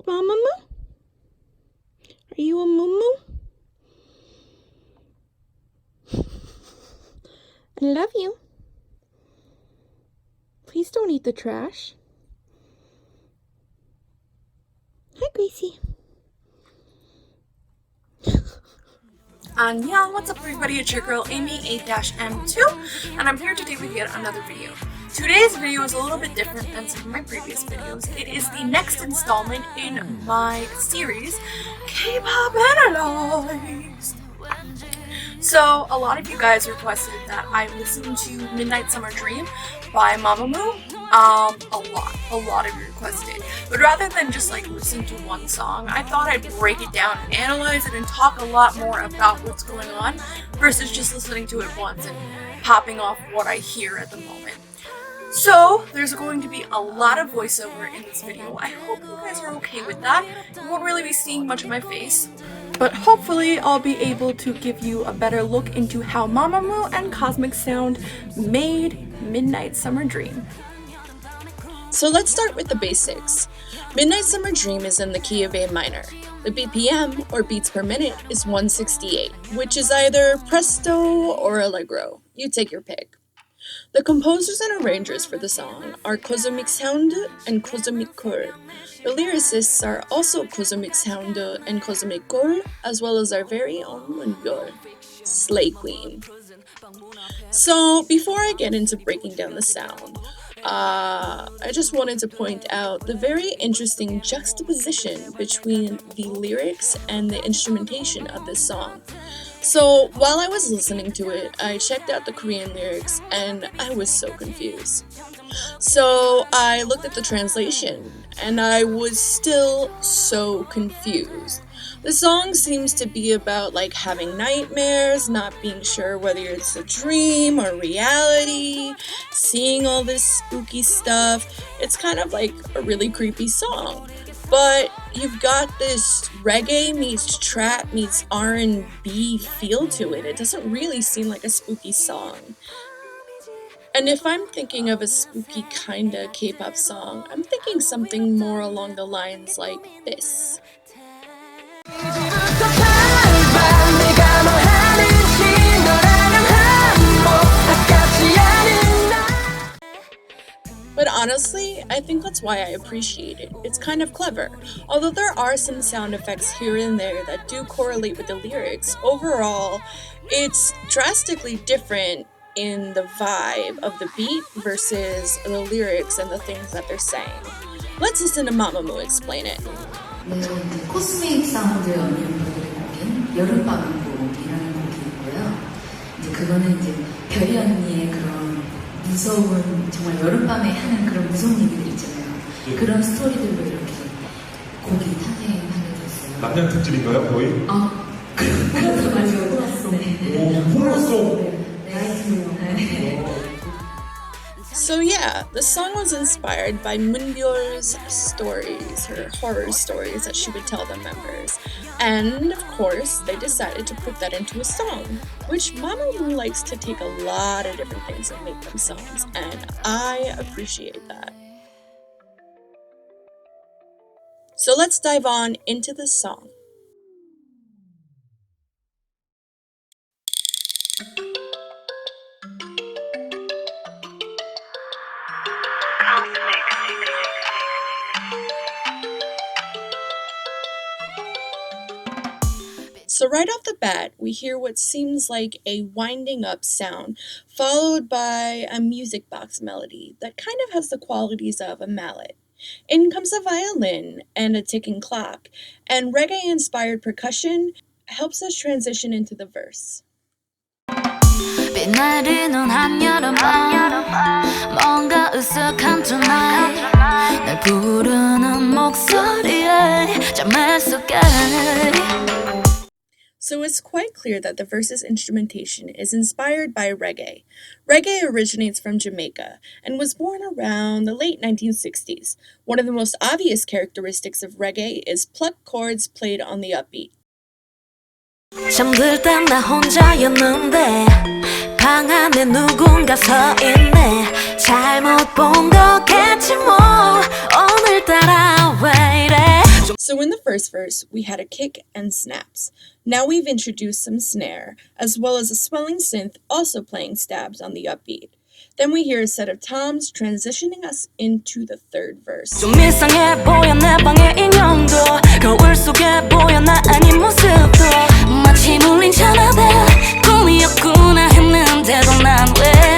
Mamamoo? Are you a moo? I love you. Please don't eat the trash. Hi, Gracie. Annyeong, what's up everybody, it's your girl Amy A-M2 and I'm here today with yet another video. Today's video is a little bit different than some of my previous videos. It is the next installment in my series, K-pop Analyzed. So a lot of you guys requested that I listen to Midnight Summer Dream by Mamamoo. A lot of you requested. But rather than just like listen to one song, I thought I'd break it down and analyze it and talk a lot more about what's going on versus just listening to it once and popping off what I hear at the moment. So there's going to be a lot of voiceover in this video. I hope you guys are okay with that. You won't really be seeing much of my face, but hopefully I'll be able to give you a better look into how Mamamoo and Cosmic Sound made Midnight Summer Dream. So let's start with the basics. Midnight Summer Dream is in the key of A minor. The BPM, or beats per minute, is 168, which is either presto or allegro. You take your pick. The composers and arrangers for the song are Cosmic Sound and Cosmic Core. The lyricists are also Cosmic Sound and Cosmic Core, as well as our very own Moonbyul, Slay Queen. So before I get into breaking down the sound, I just wanted to point out the very interesting juxtaposition between the lyrics and the instrumentation of this song. So while I was listening to it, I checked out the Korean lyrics and I was so confused. So I looked at the translation and I was still so confused. The song seems to be about like having nightmares, not being sure whether it's a dream or reality, seeing all this spooky stuff. It's kind of like a really creepy song. But you've got this reggae meets trap meets R&B feel to it. It doesn't really seem like a spooky song. And if I'm thinking of a spooky kinda K-pop song, I'm thinking something more along the lines like this. But honestly, I think that's why I appreciate it. It's kind of clever. Although there are some sound effects here and there that do correlate with the lyrics, overall, it's drastically different in the vibe of the beat versus the lyrics and the things that they're saying. Let's listen to Mamamoo explain it. 네, 코스믹 사운드 연주들이 곡인 여름밤의 곡이라는 곡이 있고요. 이제 그거는 이제 별이 언니의 그런 무서운 정말 여름밤에 하는 그런 무서운 얘기들 있잖아요. 그런 스토리들로 이렇게 곡이 탄생하게 됐어요. 남양 특집인가요, 거의? 그것도 많이 호러송. 네. 호러송. 네. So yeah, the song was inspired by Moonbyul's stories, her horror stories that she would tell the members. And of course, they decided to put that into a song, which Mamamoo likes to take a lot of different things and make them songs, and I appreciate that. So let's dive on into the song. So right off the bat, we hear what seems like a winding up sound, followed by a music box melody that kind of has the qualities of a mallet. In comes a violin and a ticking clock, and reggae-inspired percussion helps us transition into the verse. 빛내리는 한여름밤 뭔가 으쓱한 tonight 날 부르는 목소리에 잠을 수게. So it's quite clear that the verse's instrumentation is inspired by reggae. Reggae originates from Jamaica and was born around the late 1960s. One of the most obvious characteristics of reggae is plucked chords played on the upbeat. 잠들 땐 나 혼자였는데 방 안에 누군가 서 있네 잘못 본 거겠지 뭐 오늘따라 왜 이래 first verse, we had a kick and snaps. Now we've introduced some snare, as well as a swelling synth also playing stabs on the upbeat. Then we hear a set of toms transitioning us into the third verse. 좀 이상해 보여 내 방의 인형도 거울 속에 보여 나 아닌 모습도 마치 물린 천하대 꿈이었구나 했는데도 난 왜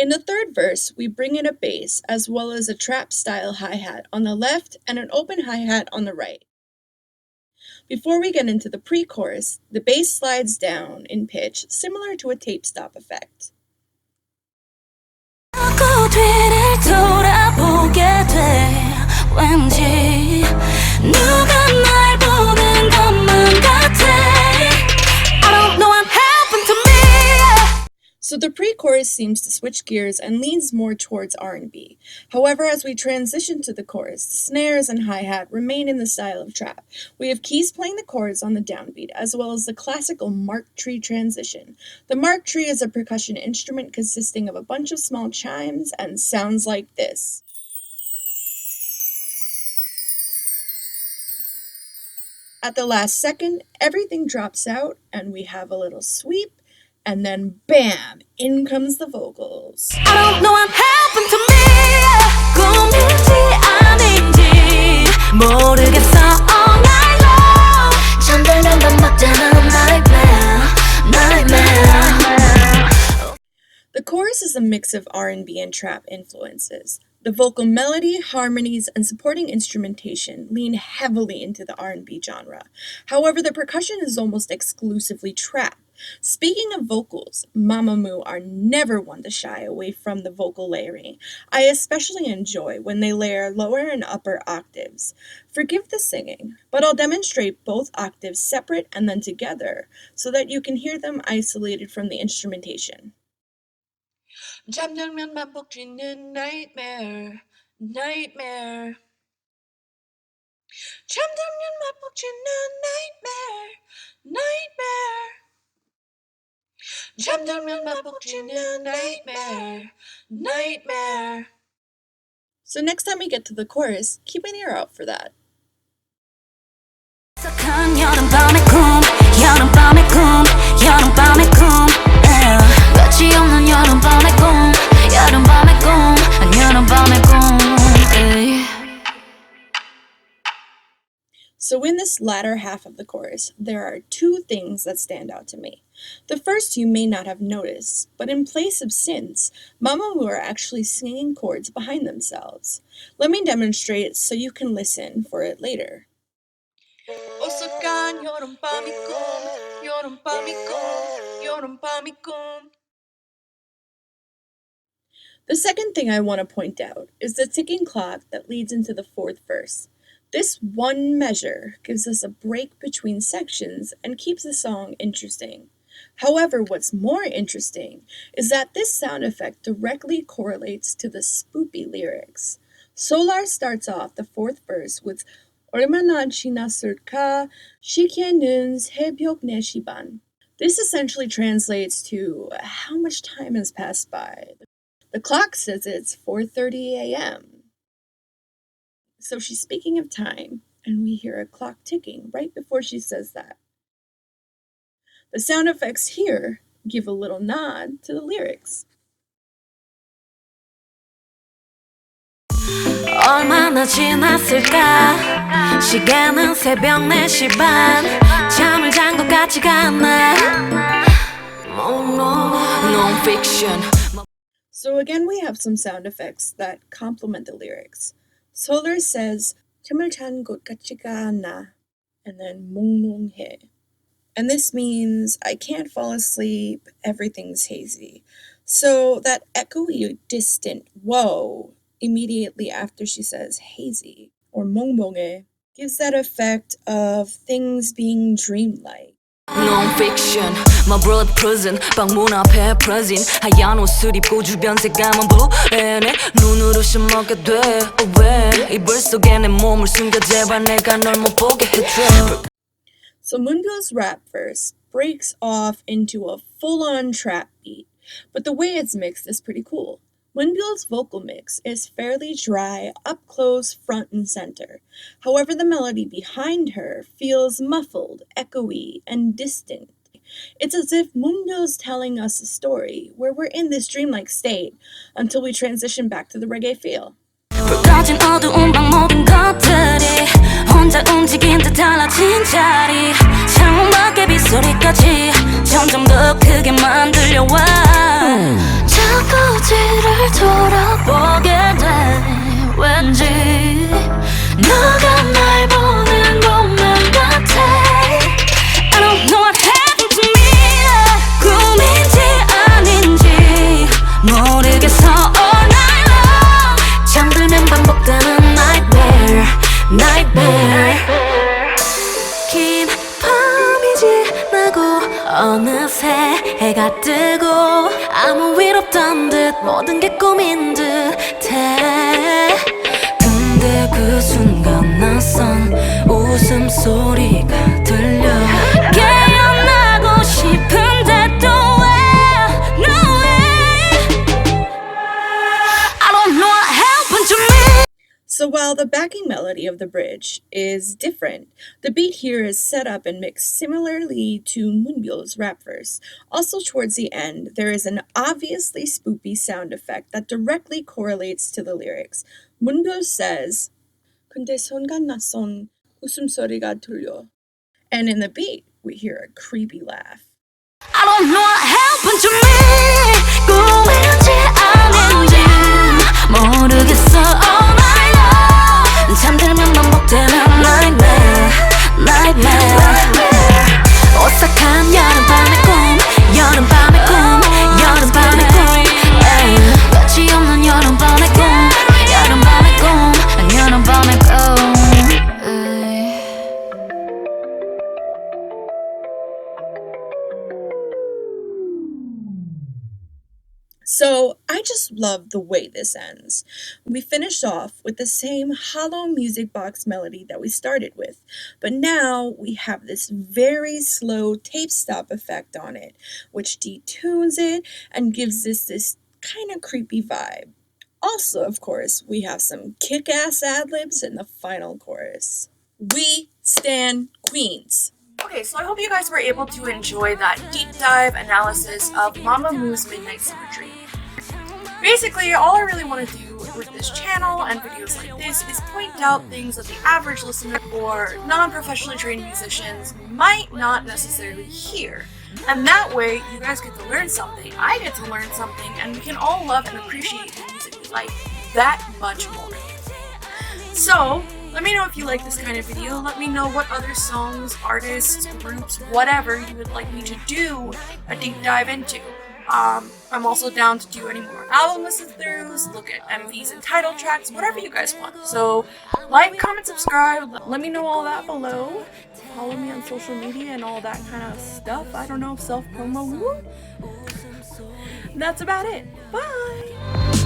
In the third verse, we bring in a bass as well as a trap-style hi-hat on the left and an open hi-hat on the right. Before we get into the pre-chorus, the bass slides down in pitch, similar to a tape stop effect. 자꾸 뒤를 돌아보게 돼 왠지 누가 날 보는 것만 같아 I don't know what happened to me So the pre-chorus seems to switch gears and leans more towards R&B. However, as we transition to the chorus, the snares and hi-hat remain in the style of trap. We have keys playing the chords on the downbeat, as well as the classical mark tree transition. The mark tree is a percussion instrument consisting of a bunch of small chimes and sounds like this. At the last second, everything drops out and we have a little sweep. And then, bam, in comes the vocals. I don't know what happened to me 꿈인지 아닌지 모르겠어 all night long 잠들면 반복되는 nightmare The chorus is a mix of R&B and trap influences. The vocal melody, harmonies, and supporting instrumentation lean heavily into the R&B genre. However, the percussion is almost exclusively trap. Speaking of vocals, Mamamoo are never one to shy away from the vocal layering. I especially enjoy when they layer lower and upper octaves. Forgive the singing, but I'll demonstrate both octaves separate and then together so that you can hear them isolated from the instrumentation. 잠들면 반복되는 nightmare, nightmare. 잠들면 반복되는 nightmare, nightmare. 잠들면 반복되는 nightmare, nightmare. So next time we get to the chorus, keep an ear out for that. 착한 여름밤의 꿈 여름밤의 꿈 여름밤의 꿈 끝이 없는 여름밤의 꿈 여름밤의 꿈 여름밤의 꿈 So in this latter half of the chorus, there are two things that stand out to me. The first you may not have noticed, but in place of synths, Mamamoo are actually singing chords behind themselves. Let me demonstrate so you can listen for it later. The second thing I want to point out is the ticking clock that leads into the fourth verse. This one measure gives us a break between sections and keeps the song interesting. However, what's more interesting is that this sound effect directly correlates to the spoopy lyrics. Solar starts off the fourth verse with 얼마나 지났을까 시계는 새벽 4시반. This essentially translates to how much time has passed by. The clock says it's 4:30 a.m. So she's speaking of time, and we hear a clock ticking right before she says that. The sound effects here give a little nod to the lyrics. 얼마나 지났을까 시계는 새벽 4시 반 잠을 잔 것 같지가 않아 Non-fiction So again, we have some sound effects that complement the lyrics. Solar says, 잠을 잔 것 같지가 않아, and then 몽롱해. And this means I can't fall asleep, everything's hazy. So that echoey, distant whoa immediately after she says hazy or 몽롱해 gives that effect of things being dreamlike. Non-fiction, my blood prison 방문 앞에 present 하얀 옷을 입고 주변 색감은 blue 내 눈으로 심먹게 돼 왜 이불 속에 내 몸을 숨겨 제발 내가 널 못 보게 해줘 So Moonbyo's rap verse breaks off into a full-on trap beat, but the way it's mixed is pretty cool. Moonbyul's vocal mix is fairly dry, up close, front and center. However, the melody behind her feels muffled, echoey, and distant. It's as if Moonbyul's telling us a story where we're in this dreamlike state until we transition back to the reggae feel. 불 어두운 방 모든 것들이 혼자 움직인 듯 달라진 자리 창밖의 빗소리까지 점점 더 크게만 들려와 자꾸지를 돌아보게 돼 왠지 너가 날 보는 것만 같아 I don't know what happened to me 꿈인지 아닌지 모르겠어 all night long 잠들면 반복되는 nightmare 긴 밤이 지나고 어느새 해가 뜨고 아무 일 없던 듯 모든 게 꿈인 듯해 근데 그 순간 낯선 웃음소리가 들려 깨어나고 싶은데 또 왜 No way I don't know what happened to me So while the backing melody of the bridge is different, the beat here is set up and mixed similarly to Moonbyul's rap verse. Also towards the end, there is an obviously spoopy sound effect that directly correlates to the lyrics. Moonbyul says, 근데 순간 낯선 웃음소리가 들려. And in the beat, we hear a creepy laugh. I don't know what happened to me 꿈인지 아닌지 모르겠어 all night long 잠들면 반복되는 nightmare 오싹한 여름밤의 꿈 여름밤의 꿈 여름밤의 꿈 끝이 없는 여름밤의 꿈 여름밤의 꿈 여름밤의 꿈 So I just love the way this ends. We finished off with the same hollow music box melody that we started with, but now we have this very slow tape stop effect on it, which detunes it and gives this kind of creepy vibe. Also, of course, we have some kick-ass ad-libs in the final chorus. We stan Queens. Okay, so I hope you guys were able to enjoy that deep dive analysis of Mamamoo's Midnight Summer Dream. Basically, all I really want to do with this channel and videos like this is point out things that the average listener or non-professionally trained musicians might not necessarily hear. And that way, you guys get to learn something, I get to learn something, and we can all love and appreciate the music we like that much more. So, let me know if you like this kind of video. Let me know what other songs, artists, groups, whatever you would like me to do a deep dive into. I'm also down to do any more album listen-throughs, look at MVs and title tracks, whatever you guys want. So, like, comment, subscribe, let me know all that below. Follow me on social media and all that kind of stuff. I don't know, self-promo. That's about it. Bye!